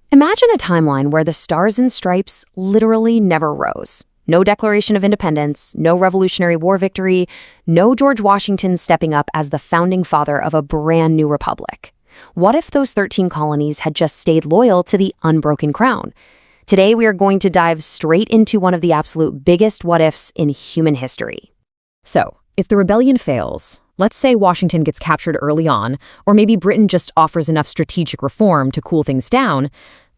Imagine a timeline where the stars and stripes literally never rose. No Declaration of Independence, no Revolutionary War victory, no George Washington stepping up as the founding father of a brand new republic. What if those 13 colonies had just stayed loyal to the unbroken crown? Today, we are going to dive straight into one of the absolute biggest what-ifs in human history. So, if the rebellion fails, let's say Washington gets captured early on, or maybe Britain just offers enough strategic reform to cool things down,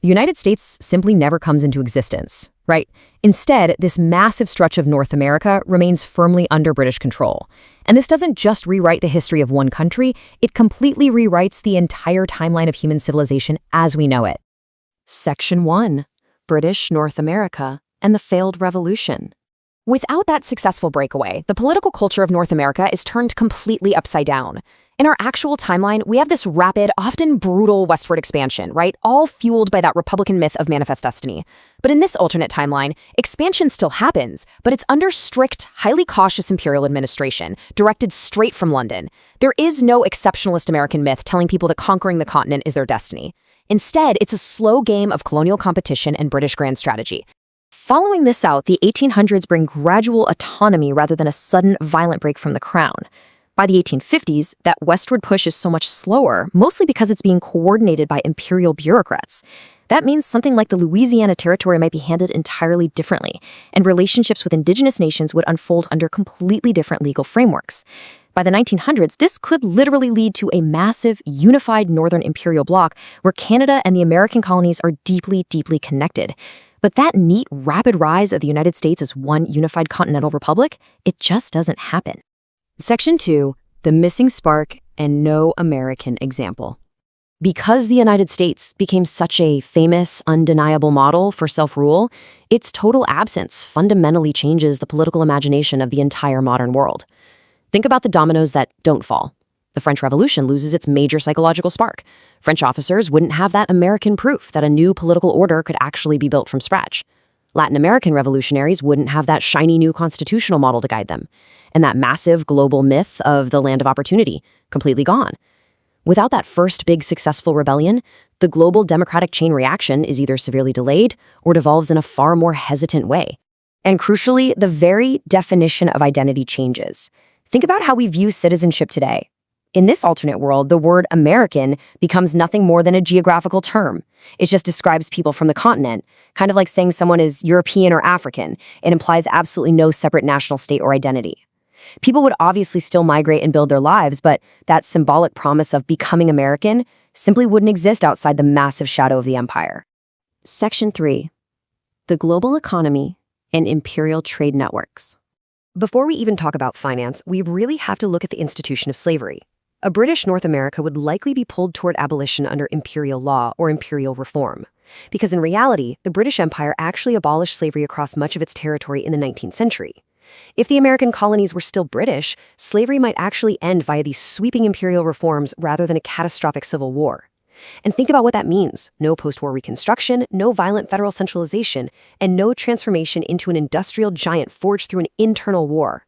the United States simply never comes into existence, right? Instead, this massive stretch of North America remains firmly under British control. And this doesn't just rewrite the history of one country, it completely rewrites the entire timeline of human civilization as we know it. Section 1. British North America and the Failed Revolution. Without that successful breakaway, the political culture of North America is turned completely upside down. In our actual timeline, we have this rapid, often brutal westward expansion, right? All fueled by that Republican myth of manifest destiny. But in this alternate timeline, expansion still happens, but it's under strict, highly cautious imperial administration, directed straight from London. There is no exceptionalist American myth telling people that conquering the continent is their destiny. Instead, it's a slow game of colonial competition and British grand strategy. Following this out, the 1800s bring gradual autonomy rather than a sudden, violent break from the crown. By the 1850s, that westward push is so much slower, mostly because it's being coordinated by imperial bureaucrats. That means something like the Louisiana Territory might be handled entirely differently, and relationships with indigenous nations would unfold under completely different legal frameworks. By the 1900s, this could literally lead to a massive, unified northern imperial bloc where Canada and the American colonies are deeply, deeply connected. But that neat, rapid rise of the United States as one unified continental republic, it just doesn't happen. Section 2. The Missing Spark and No American Example. Because the United States became such a famous, undeniable model for self-rule, its total absence fundamentally changes the political imagination of the entire modern world. Think about the dominoes that don't fall. The French Revolution loses its major psychological spark. French officers wouldn't have that American proof that a new political order could actually be built from scratch. Latin American revolutionaries wouldn't have that shiny new constitutional model to guide them. And that massive global myth of the land of opportunity, completely gone. Without that first big successful rebellion, the global democratic chain reaction is either severely delayed or devolves in a far more hesitant way. And crucially, the very definition of identity changes. Think about how we view citizenship today. In this alternate world, the word American becomes nothing more than a geographical term. It just describes people from the continent, kind of like saying someone is European or African. It implies absolutely no separate national state or identity. People would obviously still migrate and build their lives, but that symbolic promise of becoming American simply wouldn't exist outside the massive shadow of the empire. Section 3. The Global Economy and Imperial Trade Networks. Before we even talk about finance, we really have to look at the institution of slavery. A British North America would likely be pulled toward abolition under imperial law or imperial reform. Because in reality, the British Empire actually abolished slavery across much of its territory in the 19th century. If the American colonies were still British, slavery might actually end via these sweeping imperial reforms rather than a catastrophic civil war. And think about what that means. No post-war reconstruction, no violent federal centralization, and no transformation into an industrial giant forged through an internal war.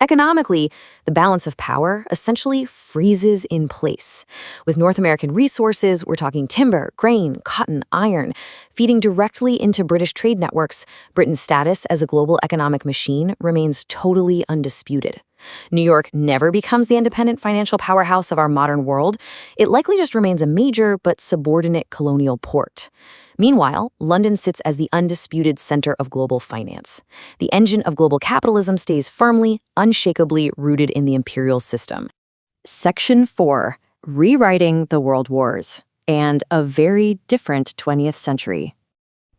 Economically, the balance of power essentially freezes in place. With North American resources, we're talking timber, grain, cotton, iron, feeding directly into British trade networks, Britain's status as a global economic machine remains totally undisputed. New York never becomes the independent financial powerhouse of our modern world. It likely just remains a major but subordinate colonial port. Meanwhile, London sits as the undisputed center of global finance. The engine of global capitalism stays firmly, unshakably rooted in the imperial system. Section 4. Rewriting the World Wars and a very different 20th century.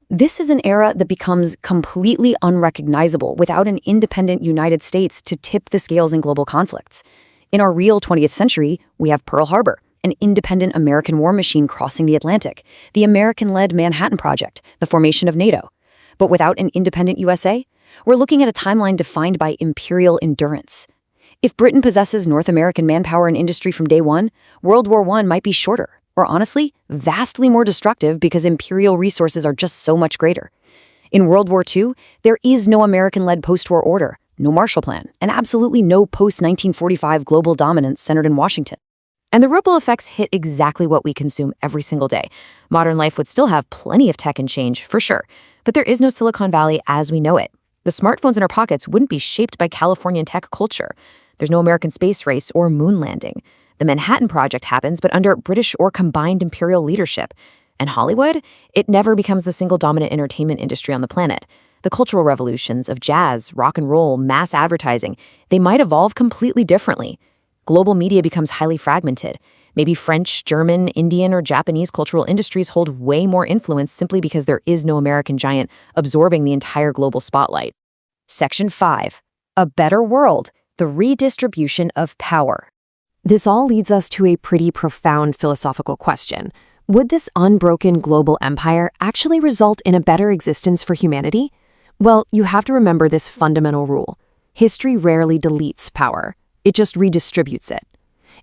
This is an era that becomes completely unrecognizable without an independent United States to tip the scales in global conflicts. In our real 20th century, we have Pearl Harbor, an independent American war machine crossing the Atlantic, the American-led Manhattan Project, the formation of NATO. But without an independent USA, we're looking at a timeline defined by imperial endurance. If Britain possesses North American manpower and industry from day one, World War I might be shorter, or honestly, vastly more destructive because imperial resources are just so much greater. In World War II, there is no American-led post-war order, no Marshall Plan, and absolutely no post-1945 global dominance centered in Washington. And the ripple effects hit exactly what we consume every single day. Modern life would still have plenty of tech and change, for sure, but there is no Silicon Valley as we know it. The smartphones in our pockets wouldn't be shaped by Californian tech culture. There's no American space race or moon landing. The Manhattan Project happens, but under British or combined imperial leadership. And Hollywood? It never becomes the single dominant entertainment industry on the planet. The cultural revolutions of jazz, rock and roll, mass advertising, they might evolve completely differently. Global media becomes highly fragmented. Maybe French, German, Indian, or Japanese cultural industries hold way more influence simply because there is no American giant absorbing the entire global spotlight. Section 5. A Better World, the Redistribution of Power. This all leads us to a pretty profound philosophical question. Would this unbroken global empire actually result in a better existence for humanity? Well, you have to remember this fundamental rule. History rarely deletes power. It just redistributes it.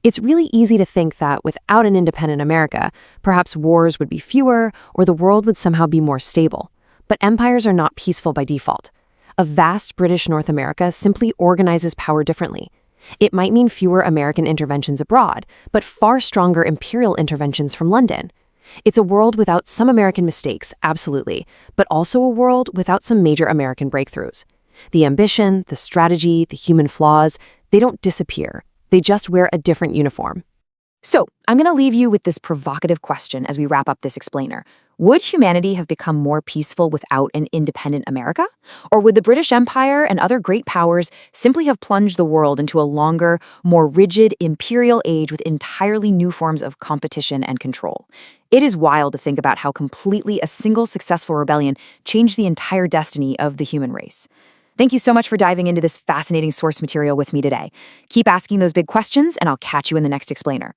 It's really easy to think that without an independent America, perhaps wars would be fewer or the world would somehow be more stable. But empires are not peaceful by default. A vast British North America simply organizes power differently. It might mean fewer American interventions abroad, but far stronger imperial interventions from London. It's a world without some American mistakes, absolutely, but also a world without some major American breakthroughs. The ambition, the strategy, the human flaws, they don't disappear. They just wear a different uniform. So, I'm going to leave you with this provocative question as we wrap up this explainer. Would humanity have become more peaceful without an independent America? Or would the British Empire and other great powers simply have plunged the world into a longer, more rigid imperial age with entirely new forms of competition and control? It is wild to think about how completely a single successful rebellion changed the entire destiny of the human race. Thank you so much for diving into this fascinating source material with me today. Keep asking those big questions, and I'll catch you in the next explainer.